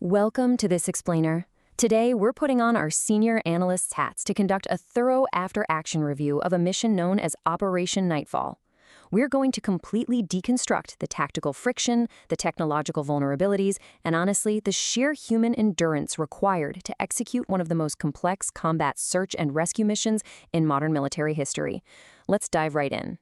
Welcome to This Explainer. Today, we're putting on our senior analyst's hats to conduct a thorough after-action review of a mission known as Operation Nightfall. We're going to completely deconstruct the tactical friction, the technological vulnerabilities, and honestly, the sheer human endurance required to execute one of the most complex combat search and rescue missions in modern military history. Let's dive right in.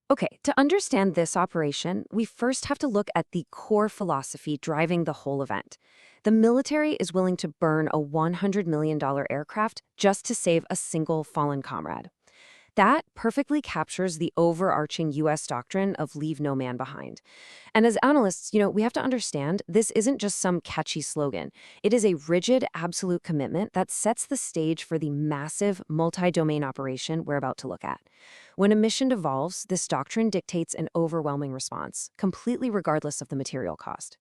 Okay, to understand this operation, we first have to look at the core philosophy driving the whole event. The military is willing to burn a $100 million aircraft just to save a single fallen comrade. That perfectly captures the overarching U.S. doctrine of leave no man behind. And as analysts, we have to understand this isn't just some catchy slogan. It is a rigid, absolute commitment that sets the stage for the massive, multi-domain operation we're about to look at. When a mission devolves, this doctrine dictates an overwhelming response, completely regardless of the material cost.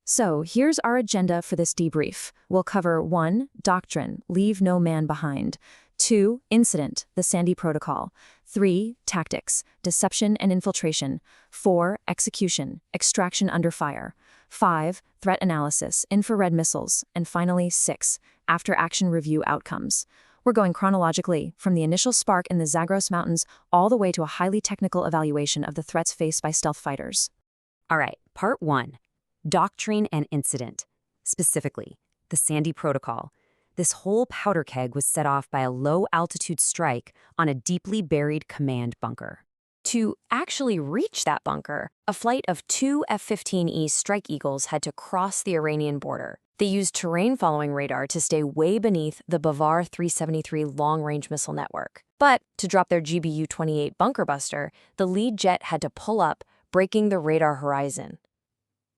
So here's our agenda for this debrief. We'll cover 1. Doctrine, leave no man behind. 2. Incident, the Sandy Protocol. 3. Tactics, deception and infiltration. 4. Execution, extraction under fire. 5. Threat analysis, infrared missiles. And finally, 6. After-action review outcomes. We're going chronologically, from the initial spark in the Zagros Mountains all the way to a highly technical evaluation of the threats faced by stealth fighters. All right, Part 1. Doctrine and incident. Specifically, the Sandy Protocol. This whole powder keg was set off by a low-altitude strike on a deeply buried command bunker. To actually reach that bunker, a flight of 2 F-15E Strike Eagles had to cross the Iranian border. They used terrain-following radar to stay way beneath the Bavar 373 long-range missile network. But to drop their GBU-28 bunker buster, the lead jet had to pull up, breaking the radar horizon.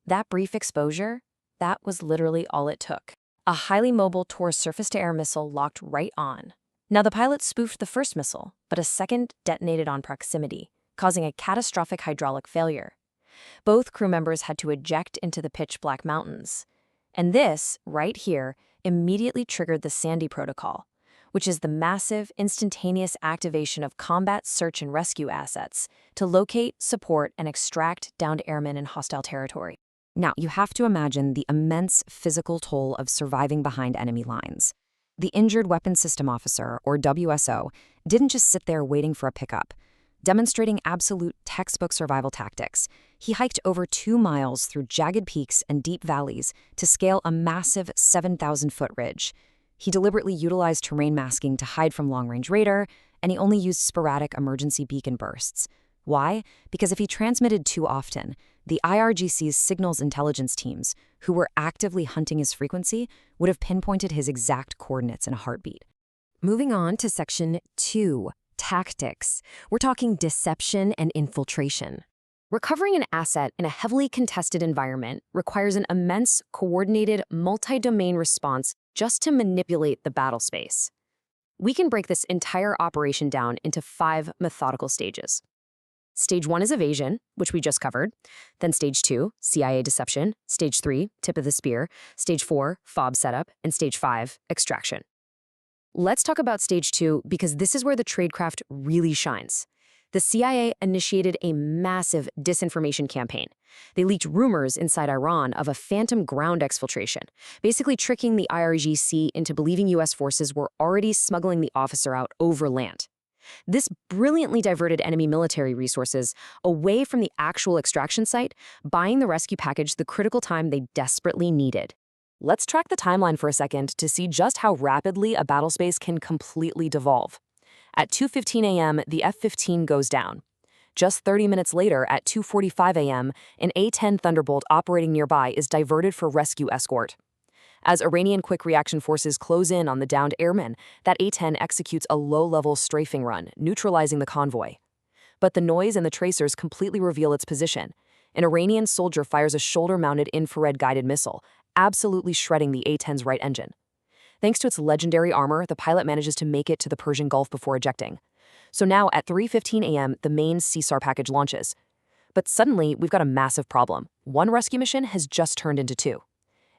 That brief exposure, that was literally all it took. A highly mobile Taurus surface-to-air missile locked right on. Now, the pilot spoofed the first missile, but a second detonated on proximity, causing a catastrophic hydraulic failure. Both crew members had to eject into the pitch-black mountains. And this, right here, immediately triggered the Sandy Protocol, which is the massive, instantaneous activation of combat search and rescue assets to locate, support, and extract downed airmen in hostile territory. Now, you have to imagine the immense physical toll of surviving behind enemy lines. The Injured Weapons System Officer, or WSO, didn't just sit there waiting for a pickup. Demonstrating absolute textbook survival tactics, he hiked over 2 miles through jagged peaks and deep valleys to scale a massive 7,000-foot ridge. He deliberately utilized terrain masking to hide from long-range radar, and he only used sporadic emergency beacon bursts. Why? Because if he transmitted too often, the IRGC's signals intelligence teams, who were actively hunting his frequency, would have pinpointed his exact coordinates in a heartbeat. Moving on to Section 2, Tactics. We're talking deception and infiltration. Recovering an asset in a heavily contested environment requires an immense, coordinated, multi-domain response just to manipulate the battle space. We can break this entire operation down into 5 methodical stages. Stage 1 is evasion, which we just covered. Then Stage 2, CIA deception. Stage 3, tip of the spear. Stage 4, FOB setup. And Stage 5, extraction. Let's talk about Stage 2 because this is where the tradecraft really shines. The CIA initiated a massive disinformation campaign. They leaked rumors inside Iran of a phantom ground exfiltration, basically tricking the IRGC into believing U.S. forces were already smuggling the officer out over land. This brilliantly diverted enemy military resources away from the actual extraction site, buying the rescue package the critical time they desperately needed. Let's track the timeline for a second to see just how rapidly a battlespace can completely devolve. At 2:15 a.m., the F-15 goes down. Just 30 minutes later, at 2:45 a.m., an A-10 Thunderbolt operating nearby is diverted for rescue escort. As Iranian quick reaction forces close in on the downed airmen, that A-10 executes a low-level strafing run, neutralizing the convoy. But the noise and the tracers completely reveal its position. An Iranian soldier fires a shoulder-mounted infrared-guided missile, absolutely shredding the A-10's right engine. Thanks to its legendary armor, the pilot manages to make it to the Persian Gulf before ejecting. So now, at 3:15 a.m., the main CSAR package launches. But suddenly, we've got a massive problem. One rescue mission has just turned into 2.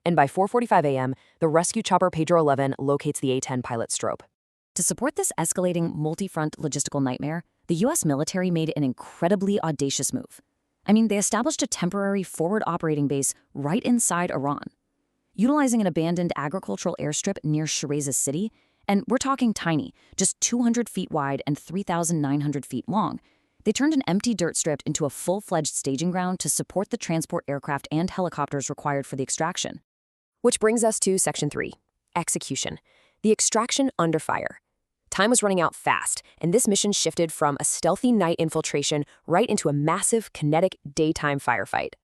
And by 4:45 a.m., the rescue chopper Pedro 11 locates the A-10 pilot Strobe. To support this escalating multi-front logistical nightmare, the U.S. military made an incredibly audacious move. They established a temporary forward operating base right inside Iran. utilizing an abandoned agricultural airstrip near Shiraz city. And we're talking tiny, just 200 feet wide and 3,900 feet long. They turned an empty dirt strip into a full-fledged staging ground to support the transport aircraft and helicopters required for the extraction. Which brings us to Section 3, Execution. The extraction under fire. Time was running out fast, and this mission shifted from a stealthy night infiltration right into a massive, kinetic, daytime firefight.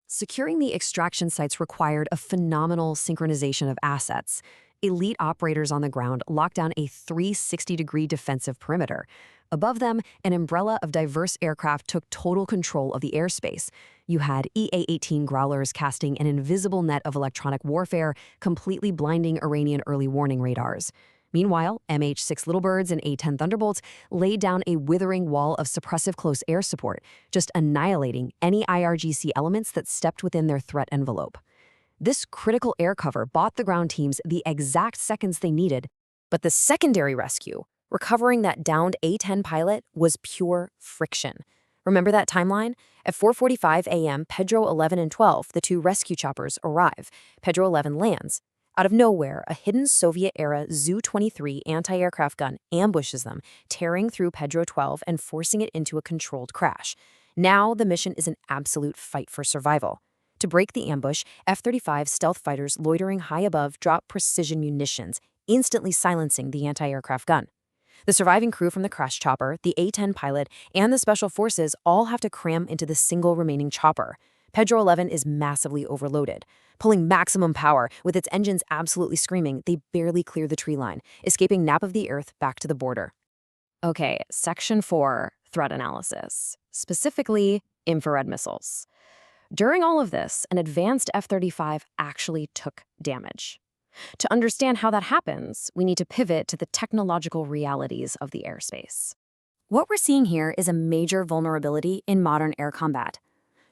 Securing the extraction sites required a phenomenal synchronization of assets. Elite operators on the ground locked down a 360-degree defensive perimeter. Above them, an umbrella of diverse aircraft took total control of the airspace. You had EA-18 Growlers casting an invisible net of electronic warfare, completely blinding Iranian early warning radars. Meanwhile, MH-6 Littlebirds and A-10 Thunderbolts laid down a withering wall of suppressive close air support, just annihilating any IRGC elements that stepped within their threat envelope. This critical air cover bought the ground teams the exact seconds they needed, but the secondary rescue, recovering that downed A-10 pilot, was pure friction. Remember that timeline? At 4:45 a.m., Pedro 11 and 12, the two rescue choppers, arrive. Pedro 11 lands. Out of nowhere, a hidden Soviet-era Zu-23 anti-aircraft gun ambushes them, tearing through Pedro 12 and forcing it into a controlled crash. Now the mission is an absolute fight for survival. To break the ambush, F-35 stealth fighters loitering high above drop precision munitions, instantly silencing the anti-aircraft gun. The surviving crew from the crash chopper, the A-10 pilot, and the special forces all have to cram into the single remaining chopper. Pedro 11 is massively overloaded. Pulling maximum power, with its engines absolutely screaming, they barely clear the tree line, escaping nap of the Earth back to the border. Okay, Section 4, Threat Analysis. Specifically, infrared missiles. During all of this, an advanced F-35 actually took damage. To understand how that happens, we need to pivot to the technological realities of the airspace. What we're seeing here is a major vulnerability in modern air combat.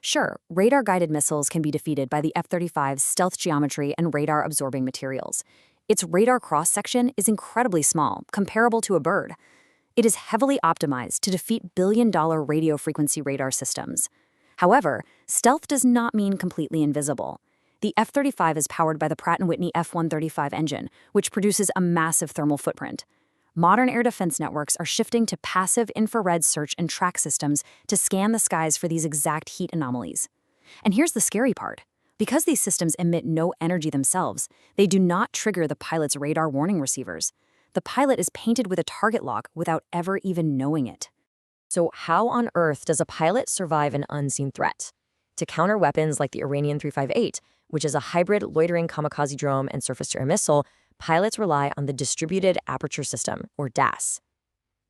Sure, radar-guided missiles can be defeated by the F-35's stealth geometry and radar-absorbing materials. Its radar cross-section is incredibly small, comparable to a bird. It is heavily optimized to defeat billion-dollar radio frequency radar systems. However, stealth does not mean completely invisible. The F-35 is powered by the Pratt & Whitney F-135 engine, which produces a massive thermal footprint. Modern air defense networks are shifting to passive infrared search and track systems to scan the skies for these exact heat anomalies. And here's the scary part. Because these systems emit no energy themselves, they do not trigger the pilot's radar warning receivers. The pilot is painted with a target lock without ever even knowing it. So how on earth does a pilot survive an unseen threat? To counter weapons like the Iranian 358, which is a hybrid loitering kamikaze drone and surface-to-air missile, pilots rely on the Distributed Aperture System, or DAS.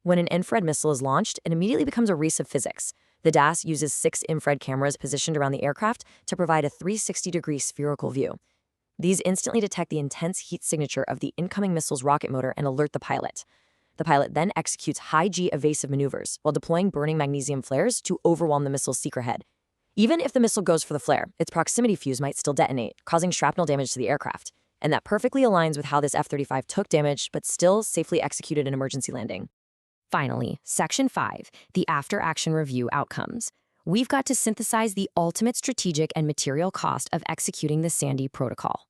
When an infrared missile is launched, it immediately becomes a ruse of physics. The DAS uses 6 infrared cameras positioned around the aircraft to provide a 360-degree spherical view. These instantly detect the intense heat signature of the incoming missile's rocket motor and alert the pilot. The pilot then executes high-G evasive maneuvers while deploying burning magnesium flares to overwhelm the missile's seeker head. Even if the missile goes for the flare, its proximity fuse might still detonate, causing shrapnel damage to the aircraft. And that perfectly aligns with how this F-35 took damage but still safely executed an emergency landing. Finally, Section 5, the after-action review outcomes. We've got to synthesize the ultimate strategic and material cost of executing the Sandy Protocol.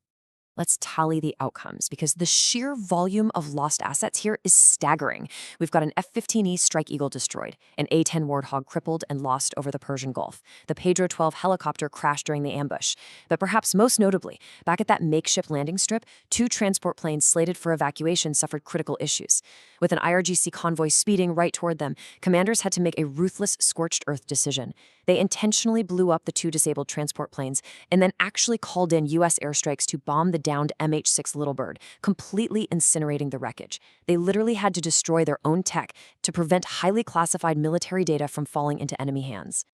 Let's tally the outcomes, because the sheer volume of lost assets here is staggering. We've got an F-15E Strike Eagle destroyed, an A-10 Warthog crippled and lost over the Persian Gulf, the Pedro 12 helicopter crashed during the ambush. But perhaps most notably, back at that makeshift landing strip, 2 transport planes slated for evacuation suffered critical issues. With an IRGC convoy speeding right toward them, commanders had to make a ruthless scorched earth decision. They intentionally blew up the 2 disabled transport planes and then actually called in U.S. airstrikes to bomb the downed MH-6 Littlebird, completely incinerating the wreckage. They literally had to destroy their own tech to prevent highly classified military data from falling into enemy hands.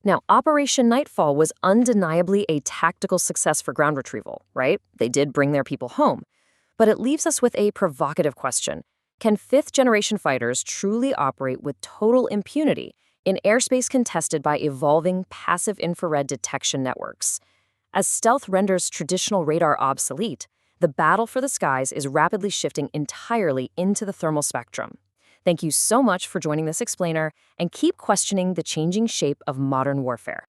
Now, Operation Nightfall was undeniably a tactical success for ground retrieval, right? They did bring their people home. But it leaves us with a provocative question. Can 5th-generation fighters truly operate with total impunity in airspace contested by evolving passive infrared detection networks? As stealth renders traditional radar obsolete, the battle for the skies is rapidly shifting entirely into the thermal spectrum. Thank you so much for joining this explainer, and keep questioning the changing shape of modern warfare.